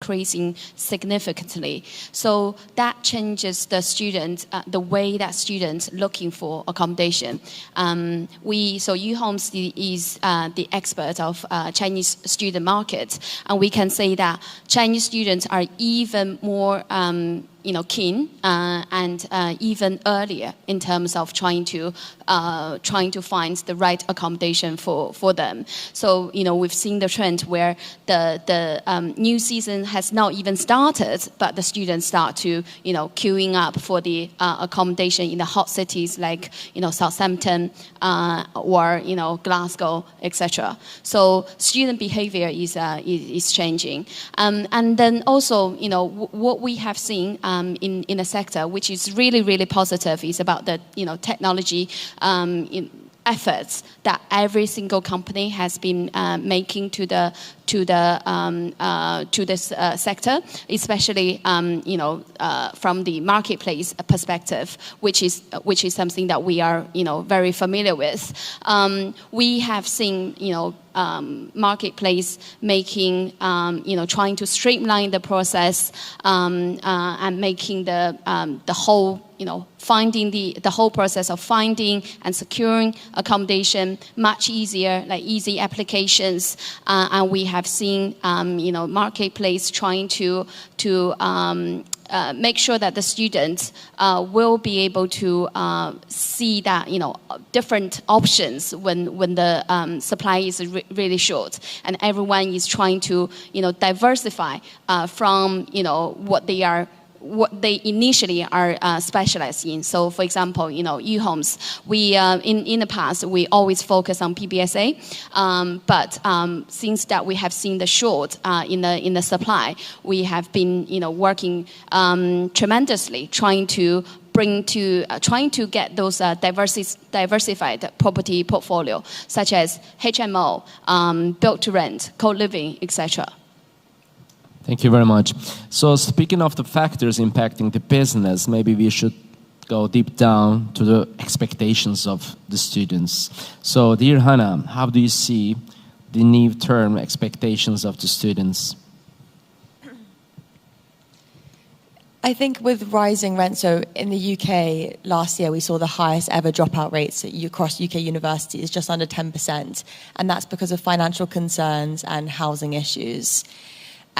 increasing significantly. So that changes the student, the way that students looking for accommodation. So UHomes is the expert of Chinese student market, and we can say that Chinese students are even more keen and even earlier in terms of trying to find the right accommodation for them. So we've seen the trend where the new season has not even started, but the students start to queuing up for the accommodation in the hot cities like Southampton or Glasgow, etc. So student behavior is changing, and then also what we have seen in the sector, which is really, really positive, is about the technology efforts that every single company has been making to this sector, especially from the marketplace perspective, which is something that we are very familiar with. We have seen marketplace making trying to streamline the process and making the whole finding the whole process of finding and securing accommodation much easier, like easy applications, and we have seen marketplace trying to make sure that the students will be able to see that different options when the supply is really short, and everyone is trying to diversify from what they initially are specialized in. So, for example, UHomes, we in the past we always focus on PBSA, but since that we have seen the short in the supply, we have been working tremendously trying to get those diversified property portfolio, such as HMO, built to rent, co-living, etc. Thank you very much. So speaking of the factors impacting the business, maybe we should go deep down to the expectations of the students. So dear Hannah, how do you see the near-term expectations of the students? I think with rising rent, so in the UK last year we saw the highest ever dropout rates across UK universities, just under 10%, and that's because of financial concerns and housing issues.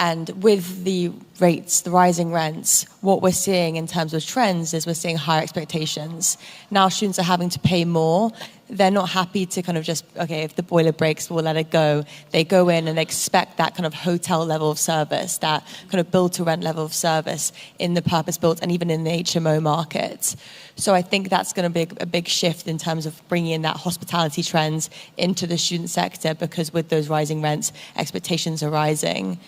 And with the rates, the rising rents, what we're seeing in terms of trends is we're seeing higher expectations. Now students are having to pay more. They're not happy to kind of just, okay, if the boiler breaks, we'll let it go. They go in and they expect that kind of hotel level of service, that kind of build-to-rent level of service in the purpose-built and even in the HMO market. So I think that's going to be a big shift in terms of bringing in that hospitality trends into the student sector, because with those rising rents, expectations are rising.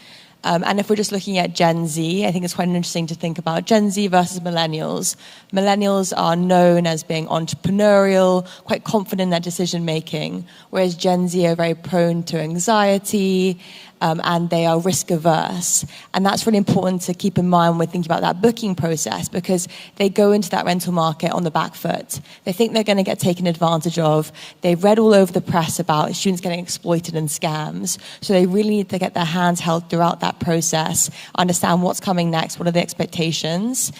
And if we're just looking at Gen Z, I think it's quite interesting to think about Gen Z versus millennials. Millennials are known as being entrepreneurial, quite confident in their decision-making, whereas Gen Z are very prone to anxiety, and they are risk-averse. And that's really important to keep in mind when we're thinking about that booking process, because they go into that rental market on the back foot. They think they're going to get taken advantage of. They've read all over the press about students getting exploited in scams. So they really need to get their hands held throughout that process, understand what's coming next, what are the expectations.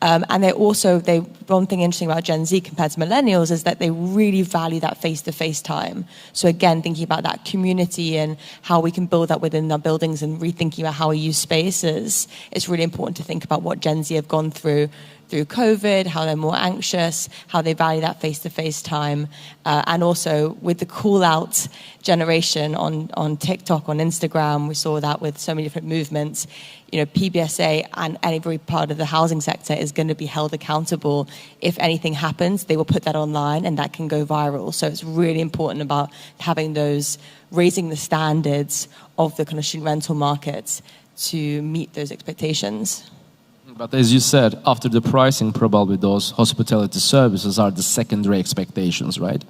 And one thing interesting about Gen Z compared to millennials is that they really value that face-to-face time. So again, thinking about that community and how we can build that within our buildings and rethinking about how we use spaces, it's really important to think about what Gen Z have gone through COVID, how they're more anxious, how they value that face-to-face time. And also with the call-out generation on TikTok, on Instagram, we saw that with so many different movements. PBSA and every part of the housing sector is going to be held accountable. If anything happens, they will put that online and that can go viral. So it's really important about having raising the standards of the kind of student rental markets to meet those expectations. But as you said, after the pricing, probably those hospitality services are the secondary expectations, right?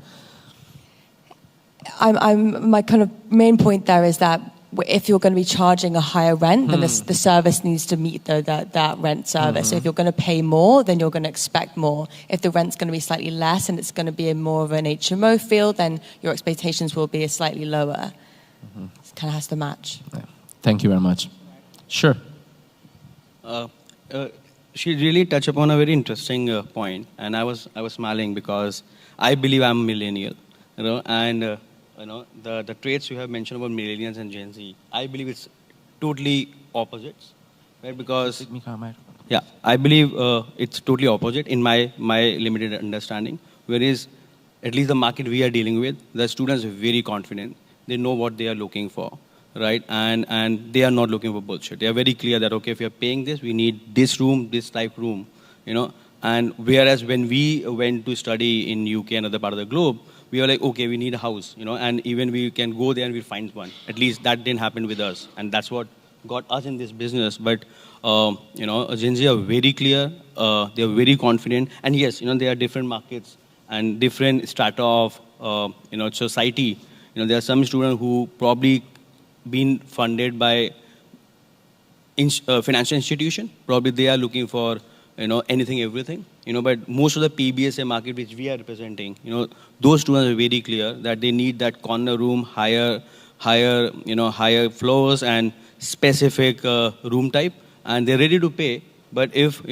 My kind of main point there is that if you're going to be charging a higher rent, then the service needs to meet that rent service. So if you're going to pay more, then you're going to expect more. If the rent's going to be slightly less and it's going to be more of an HMO feel, then your expectations will be slightly lower. It kind of has to match. Yeah. Thank you very much. Sure. she really touched upon a very interesting point, and I was smiling because I believe I'm a millennial, and the traits you have mentioned about millennials and Gen Z, I believe it's totally opposites, right? Because yeah, I believe it's totally opposite in my limited understanding. Whereas, at least the market we are dealing with, the students are very confident. They know what they are looking for, right? And they are not looking for bullshit. They are very clear that, okay, if you're paying this, we need this room, this type room, And whereas when we went to study in UK and other part of the globe, we were like, okay, we need a house, and even we can go there and we'll find one. At least that didn't happen with us. And that's what got us in this business. But, Gen Z are very clear. They are very confident. And yes, there are different markets and different strata of, society. There are some students who probably been funded by financial institution. Probably they are looking for, anything, everything. But most of the PBSA market which we are representing, those students are very clear that they need that corner room, higher floors and specific room type, and they're ready to pay. But if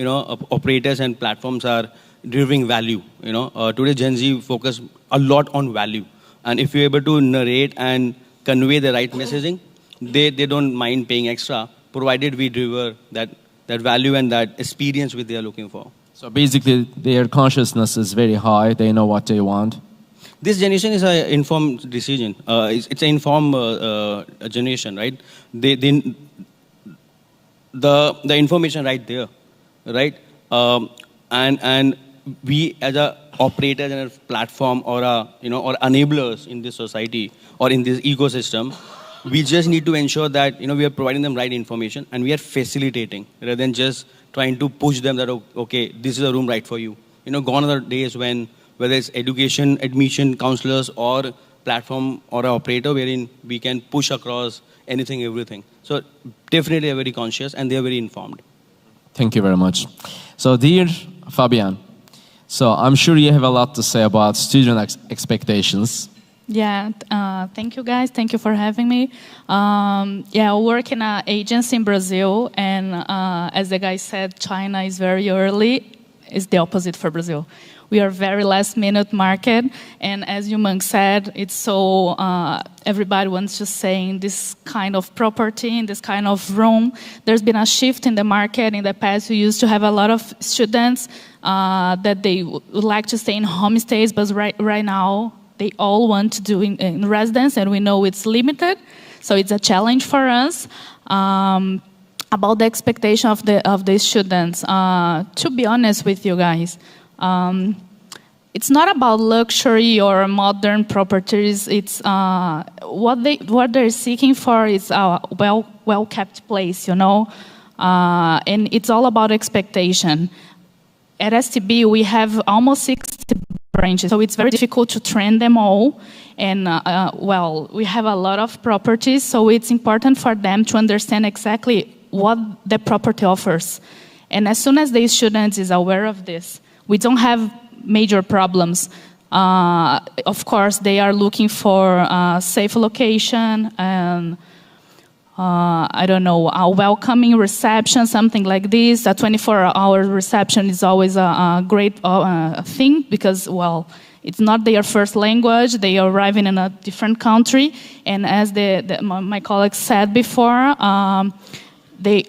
operators and platforms are delivering value, today Gen Z focus a lot on value, and if you're able to narrate and convey the right messaging, they don't mind paying extra, provided we deliver that value and that experience which they are looking for. So basically, their consciousness is very high. They know what they want. This generation is an informed decision. It's an informed generation, right? The information right there, right? And we as a operator and a platform or or enablers in this society or in this ecosystem, we just need to ensure that we are providing them right information and we are facilitating rather than just trying to push them that okay, this is a room right for you. Gone are the days when whether it's education, admission, counselors, or platform or an operator wherein we can push across anything, everything. So definitely they're very conscious and they're very informed. Thank you very much. So dear Fabian, so I'm sure you have a lot to say about student expectations. Yeah, thank you guys. Thank you for having me. I work in an agency in Brazil, and as the guy said, China is very early. It's the opposite for Brazil. We are very last-minute market, and as Umang said, it's so everybody wants to stay in this kind of property, in this kind of room. There's been a shift in the market. In the past, we used to have a lot of students that they would like to stay in homestays, but right now, they all want to do in residence, and we know it's limited, so it's a challenge for us. About the expectation of the students, to be honest with you guys, it's not about luxury or modern properties. It's what they're seeking for is a well-kept place, and it's all about expectation. At STB, we have almost 60 branches, so it's very difficult to train them all. And we have a lot of properties, so it's important for them to understand exactly what the property offers. And as soon as the student is aware of this, we don't have major problems. Of course, they are looking for a safe location and a welcoming reception, something like this. A 24-hour reception is always a great thing because, it's not their first language. They are arriving in a different country. And as my colleague said before, they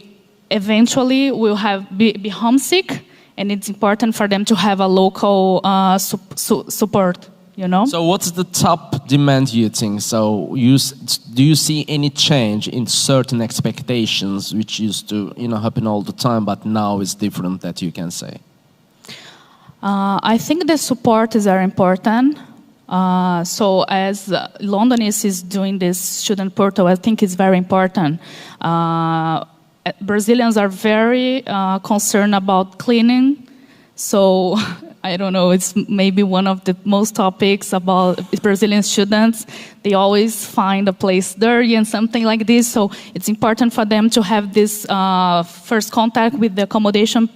eventually will be homesick, and it's important for them to have a local support. So what's the top demand you think? So do you see any change in certain expectations which used to happen all the time, but now is different that you can say? I think the support is very important. So as Londonist is doing this student portal, I think it's very important. Brazilians are very concerned about cleaning. So I don't know, it's maybe one of the most topics about Brazilian students. They always find a place dirty and something like this. So it's important for them to have this first contact with the accommodation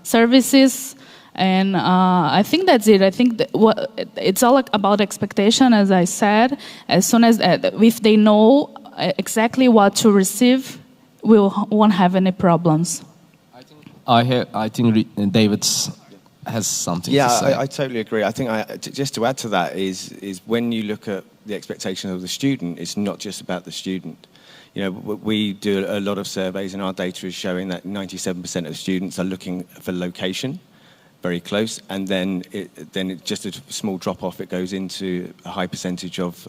services. And I think that's it. I think it's all about expectation, as I said. As soon as, if they know exactly what to receive, we won't have any problems. I think David has something to say. Yeah, I totally agree. I think just to add to that is when you look at the expectation of the student, it's not just about the student. You know, we do a lot of surveys, and our data is showing that 97% of students are looking for location, very close, and then just a small drop off. It goes into a high percentage of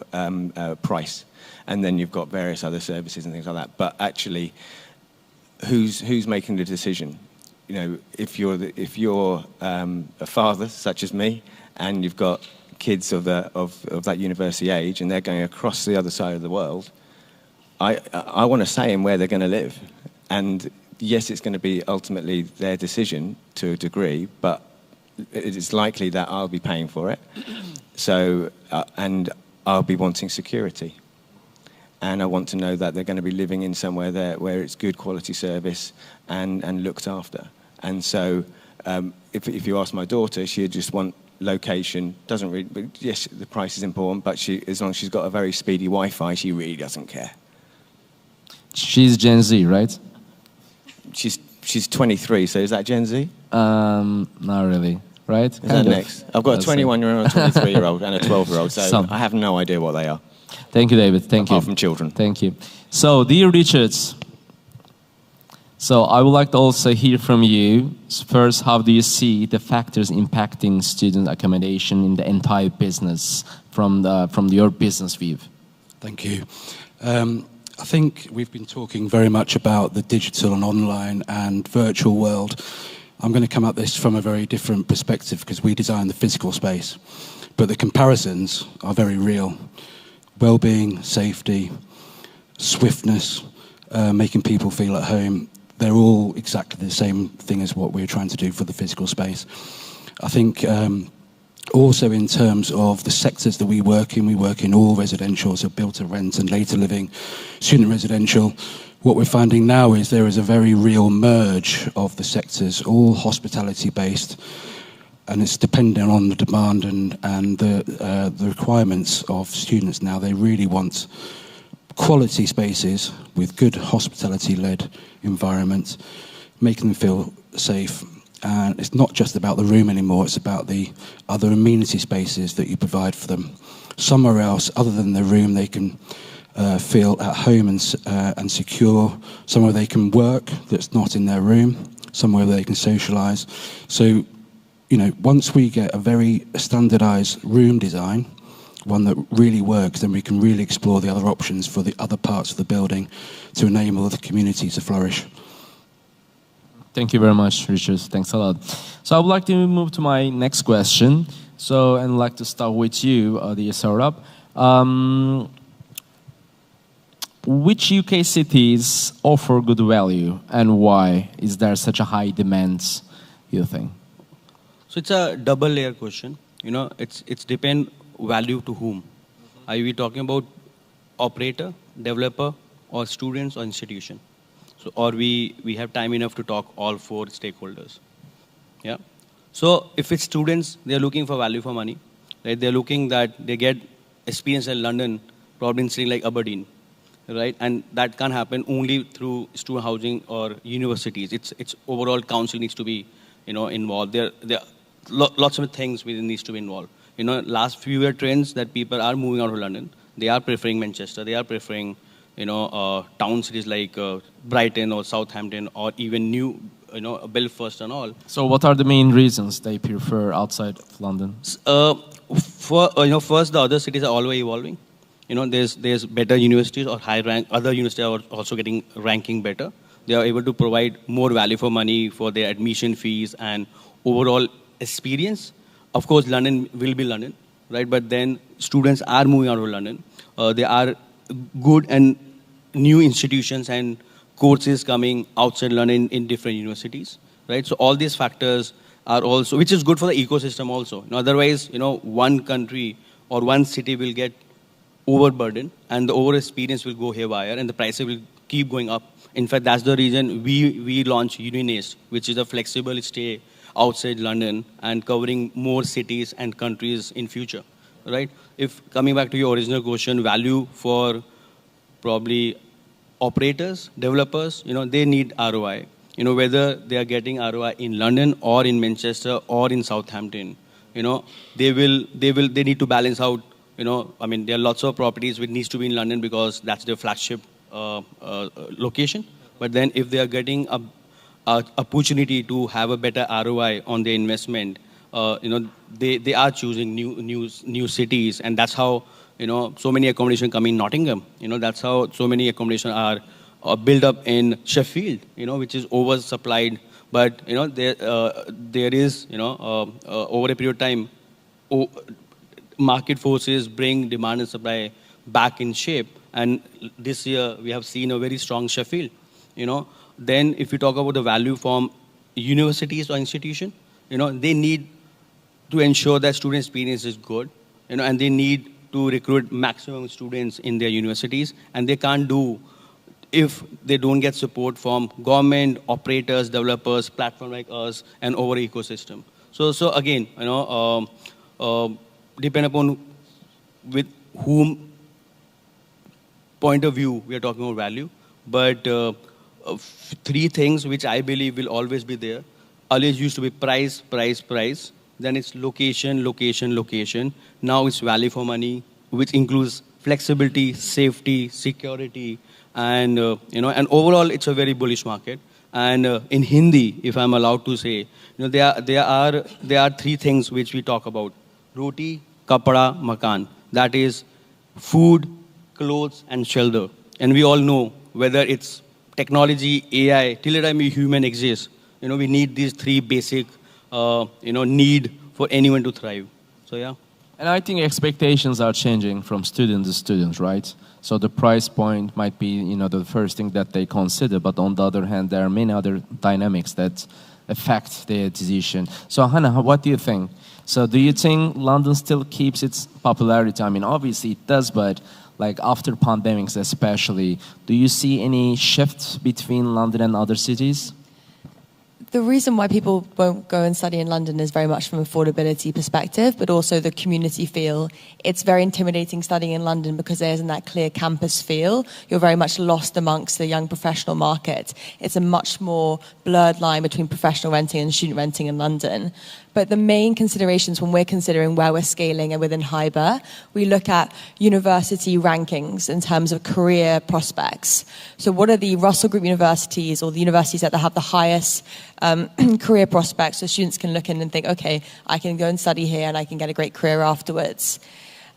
price, and then you've got various other services and things like that. But actually, who's making the decision? You know, if you're a father such as me, and you've got kids of that university age, and they're going across the other side of the world, I want to say in where they're going to live. And yes, it's going to be ultimately their decision to a degree, but it is likely that I'll be paying for it. So, and I'll be wanting security. And I want to know that they're going to be living in somewhere there where it's good quality service and looked after. And so, if you ask my daughter, she'd just want location. Doesn't really. But yes, the price is important, but as long as she's got a very speedy Wi-Fi, she really doesn't care. She's Gen Z, right? She's 23. So is that Gen Z? Not really. Right? Is that next? I've got a 21-year-old, a 23-year-old, and a 12-year-old. So I have no idea what they are. Thank you, David. Thank you. Apart from children. Thank you. So, dear Richards, so I would like to also hear from you. First, how do you see the factors impacting student accommodation in the entire business from your business view? Thank you. I think we've been talking very much about the digital and online and virtual world. I'm going to come at this from a very different perspective because we design the physical space. But the comparisons are very real. Well-being, safety, swiftness, making people feel at home, they're all exactly the same thing as what we're trying to do for the physical space. I think also in terms of the sectors that we work in all residential, so built to rent and later living, student residential. What we're finding now is there is a very real merge of the sectors, all hospitality-based, and it's dependent on the demand and the requirements of students now. They really want quality spaces with good hospitality-led environments, making them feel safe. And it's not just about the room anymore, it's about the other amenity spaces that you provide for them. Somewhere else, other than the room, they can feel at home and secure. Somewhere they can work that's not in their room. Somewhere they can socialise. So, you know, once we get a very standardised room design, one that really works, then we can really explore the other options for the other parts of the building to enable the community to flourish. Thank you very much, Richard. Thanks a lot. So I would like to move to my next question. So, and I'd like to start with you, dear Saurabh. Which UK cities offer good value and why is there such a high demand, you think? So it's a double layer question. You know, it's depend value to whom. Are we talking about operator, developer, or students or institution? So, or we have time enough to talk all four stakeholders. Yeah. So if it's students, they're looking for value for money. Right? They're looking that they get experience in London, probably in city like Aberdeen. Right, and that can't happen only through student housing or universities. It's overall council needs to be, you know, involved. There are lots of things within needs to be involved. You know, last few year trends that people are moving out of London. They are preferring Manchester. They are preferring, you know, town cities like Brighton or Southampton or even new, you know, Belfast and all. So what are the main reasons they prefer outside of London? First the other cities are always evolving. You know, there's better universities or high rank. Other universities are also getting ranking better. They are able to provide more value for money for their admission fees and overall experience. Of course, London will be London, right? But then students are moving out of London. There are good and new institutions and courses coming outside London in different universities, right? So all these factors are also, which is good for the ecosystem also. Otherwise, you know, one country or one city will get overburdened and the over experience will go haywire and the prices will keep going up. In fact, that's the reason we launched Uninest, which is a flexible stay outside London and covering more cities and countries in future, right? If coming back to your original question, value for probably operators, developers, you know, they need ROI. whether they are getting ROI in London or in Manchester or in Southampton, they need to balance out. I mean, there are lots of properties which needs to be in London because that's their flagship location. But then if they are getting a opportunity to have a better ROI on their investment, they are choosing new cities, and that's how so many accommodation come in Nottingham. That's how so many accommodation are built up in Sheffield, which is oversupplied. But there is over a period of time, market forces bring demand and supply back in shape. And this year we have seen a very strong Sheffield. Then if you talk about the value from universities or institution, they need to ensure that student experience is good, and they need to recruit maximum students in their universities, and they can't do if they don't get support from government, operators, developers, platform like us, and over ecosystem. So again, depend upon with whom point of view we are talking about value, but three things which I believe will always be there. Always used to be price, price, price. Then it's location, location, location. Now it's value for money, which includes flexibility, safety, security, and and overall it's a very bullish market. And in Hindi, if I'm allowed to say, there are three things which we talk about: roti, kapda, makan. That is food, clothes, and shelter. And we all know whether it's technology, AI, till the time a human exists, we need these three basic, need for anyone to thrive. So yeah. And I think expectations are changing from student to student, right? So the price point might be, the first thing that they consider, but on the other hand, there are many other dynamics that affect their decision. So Hannah, what do you think? So do you think London still keeps its popularity? I mean, obviously it does, but like after pandemics especially, do you see any shift between London and other cities? The reason why people won't go and study in London is very much from affordability perspective, but also the community feel. It's very intimidating studying in London because there isn't that clear campus feel. You're very much lost amongst the young professional market. It's a much more blurred line between professional renting and student renting in London. But the main considerations when we're considering where we're scaling and within Highbury, we look at university rankings in terms of career prospects. So what are the Russell Group universities or the universities that have the highest career prospects, so students can look in and think, okay, I can go and study here and I can get a great career afterwards.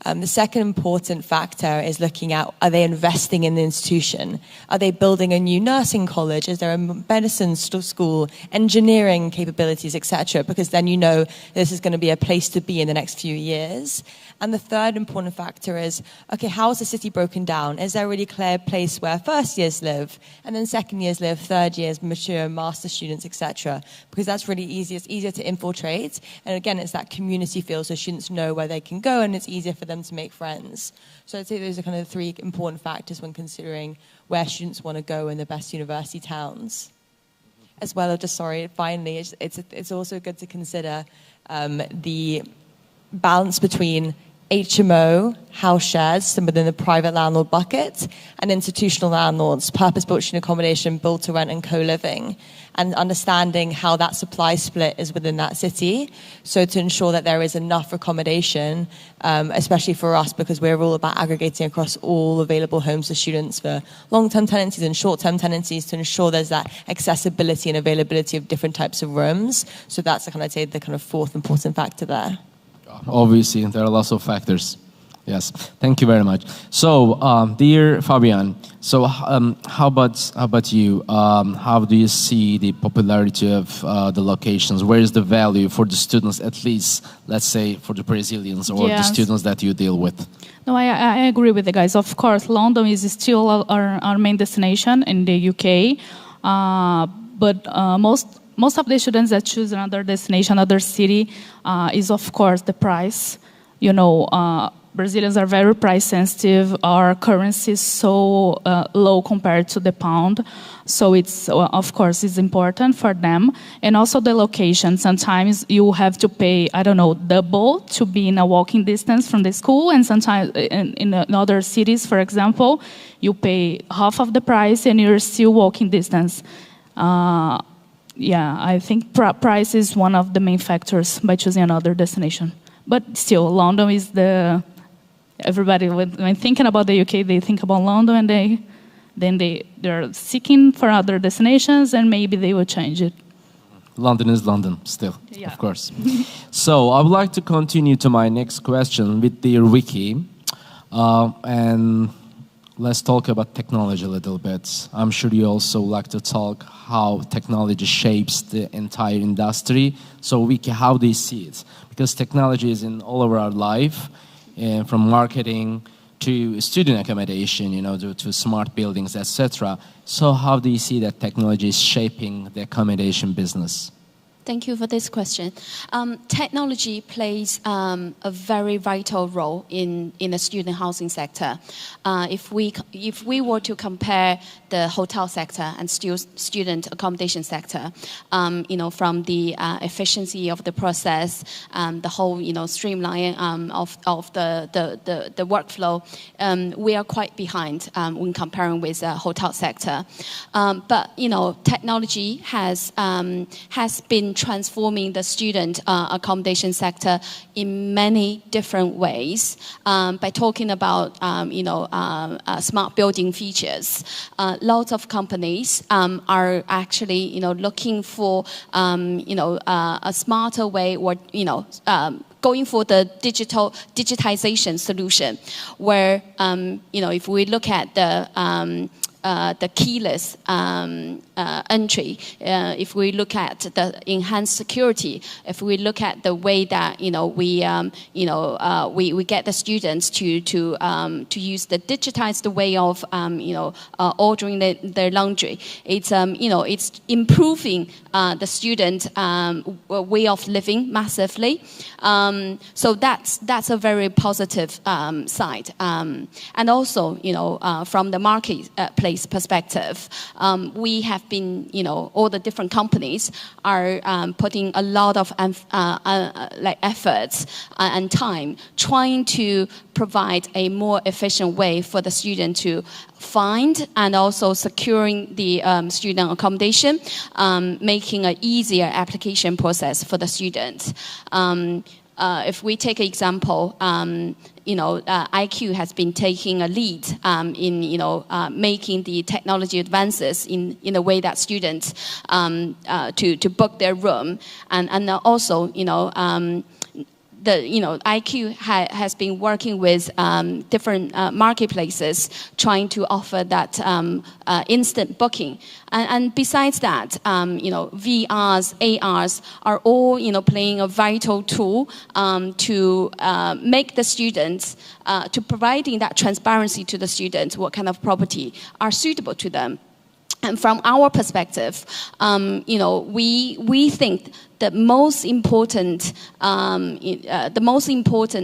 The second important factor is looking at, are they investing in the institution? Are they building a new nursing college? Is there a medicine school, engineering capabilities, etc.? Because then you know this is going to be a place to be in the next few years. And the third important factor is, okay, how is the city broken down? Is there a really clear place where first years live, and then second years live, third years mature, master students, etc.? Because that's really easy. It's easier to infiltrate. And again, it's that community feel, so students know where they can go, and it's easier for them to make friends. So I'd say those are kind of the three important factors when considering where students want to go in the best university towns. As well as finally, it's also good to consider the balance between HMO, house shares, within the private landlord bucket, and institutional landlords, purpose-built student accommodation, built to rent and co-living, and understanding how that supply split is within that city, so to ensure that there is enough accommodation, especially for us, because we're all about aggregating across all available homes to students for long-term tenancies and short-term tenancies, to ensure there's that accessibility and availability of different types of rooms. So that's the fourth important factor there. Obviously, there are lots of factors. Yes, thank you very much. So, dear Fabian, so how about you? How do you see the popularity of the locations? Where is the value for the students, at least, let's say, for the Brazilians or the students that you deal with? No, I agree with the guys. Of course, London is still our main destination in the UK, but most of the students that choose another destination, another city, is of course the price. Brazilians are very price sensitive. Our currency is so low compared to the pound. So it's, of course, it's important for them. And also the location. Sometimes you have to pay, double to be in a walking distance from the school. And sometimes in other cities, for example, you pay half of the price and you're still walking distance. Yeah, I think price is one of the main factors by choosing another destination. But still, London is everybody, when thinking about the UK, they think about London, and they're seeking for other destinations, and maybe they will change it. London is London still, yeah. Of course. So I would like to continue to my next question with dear Vicky. And let's talk about technology a little bit. I'm sure you also like to talk how technology shapes the entire industry. So Vicky, how do you see it? Because technology is in all over our life, from marketing to student accommodation, to smart buildings, etc. So how do you see that technology is shaping the accommodation business? Thank you for this question. Technology plays a very vital role in the student housing sector. If we were to compare the hotel sector and student accommodation sector, from the efficiency of the process, the whole streamlining of the workflow, we are quite behind when comparing with the hotel sector. But technology has been transforming the student accommodation sector in many different ways by talking about smart building features. Lots of companies are actually looking for a smarter way, or going for the digitization solution, where if we look at the keyless entry, if we look at the enhanced security, if we look at the way that we get the students to use the digitized way of ordering their laundry, it's improving the student way of living massively. So that's a very positive side. And also from the marketplace perspective, we have been, all the different companies are putting a lot of efforts and time trying to provide a more efficient way for the student to find and also securing the student accommodation, making an easier application process for the students. If we take an example, IQ has been taking a lead in making the technology advances in a way that students to book their room, and also IQ has been working with different marketplaces trying to offer that instant booking. And besides that, VRs, ARs are all playing a vital tool to make the students, to providing that transparency to the students, what kind of property are suitable to them. And from our perspective, we think the most important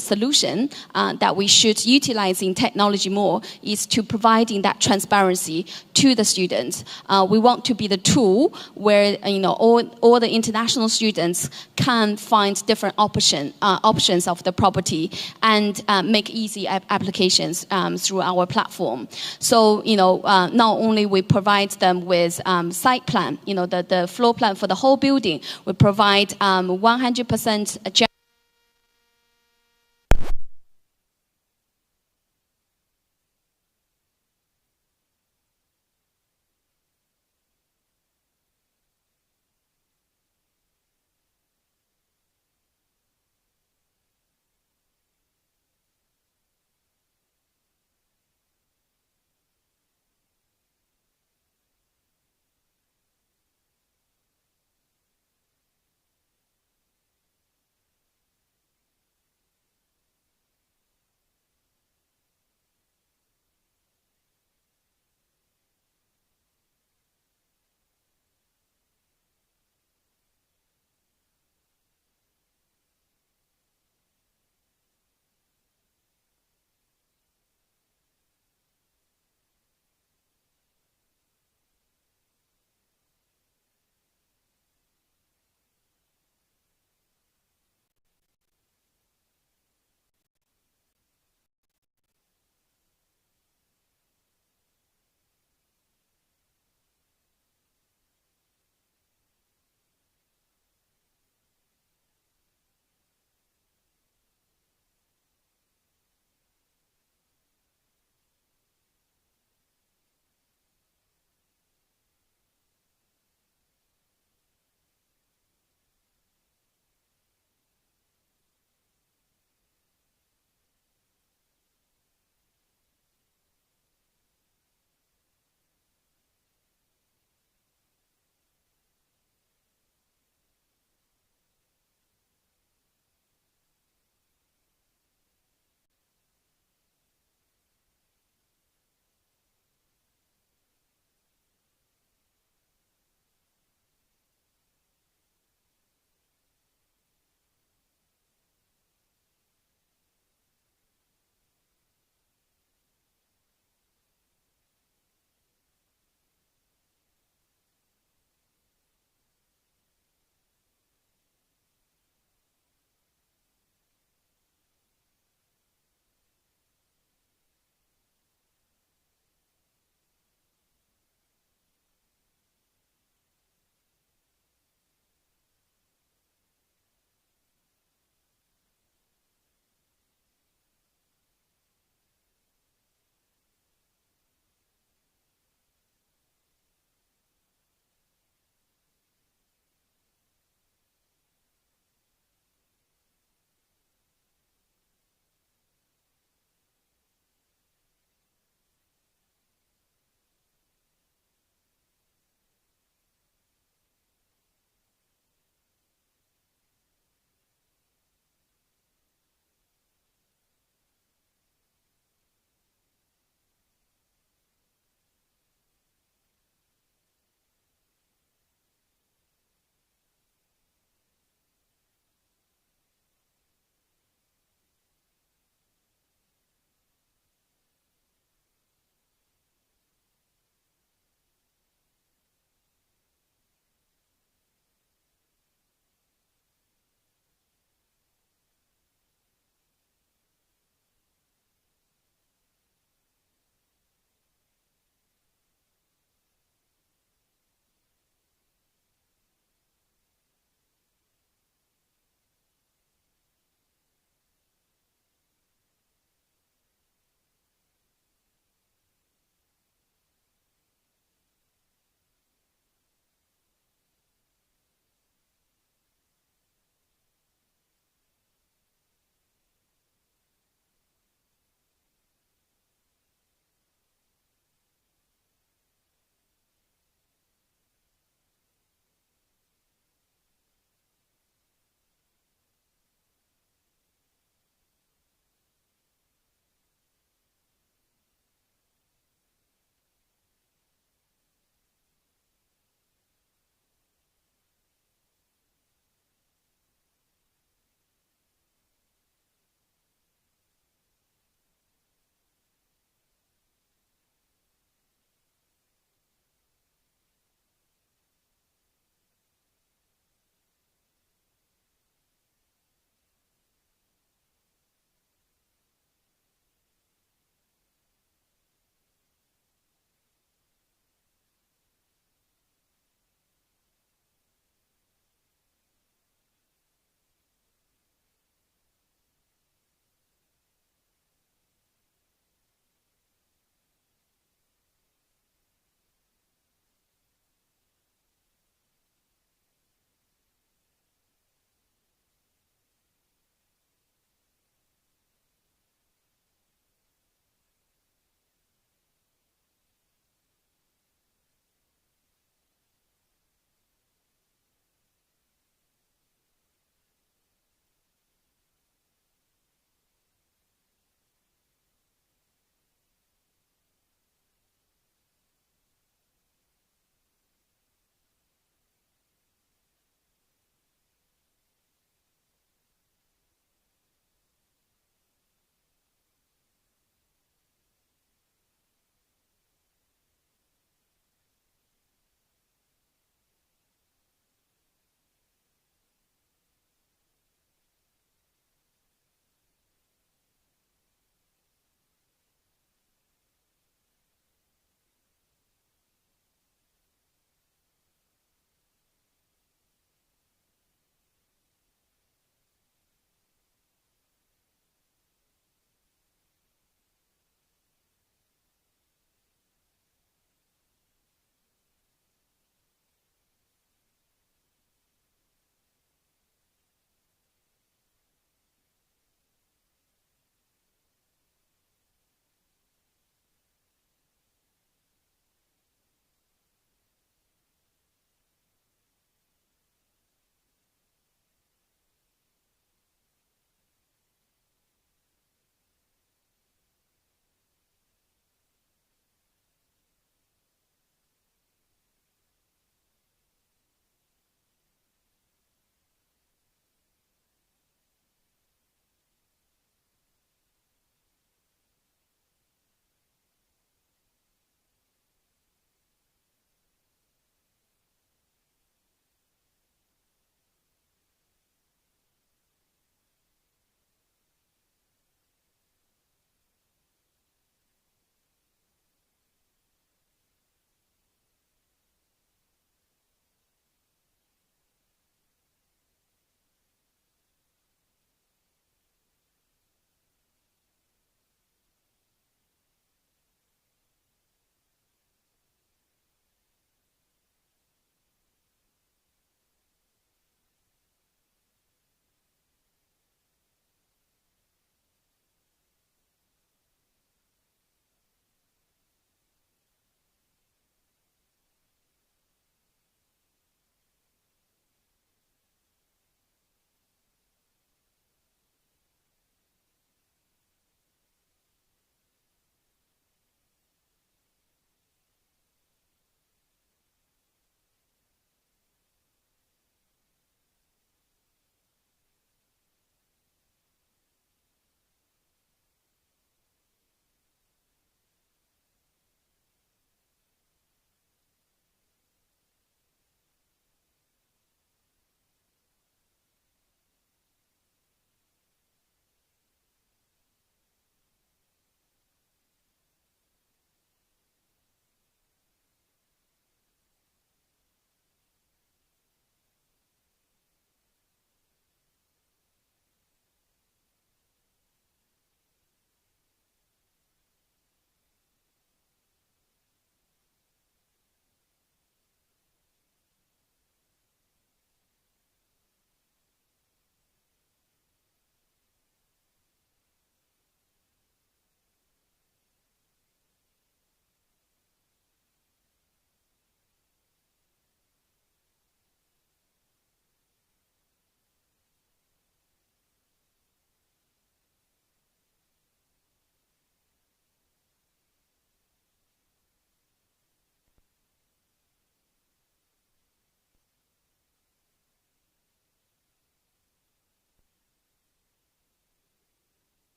solution that we should utilize in technology more is to providing that transparency to the students. We want to be the tool where all the international students can find different options of the property and make easy applications through our platform. So not only we provide them with site plan, the floor plan for the whole building, we provide 100%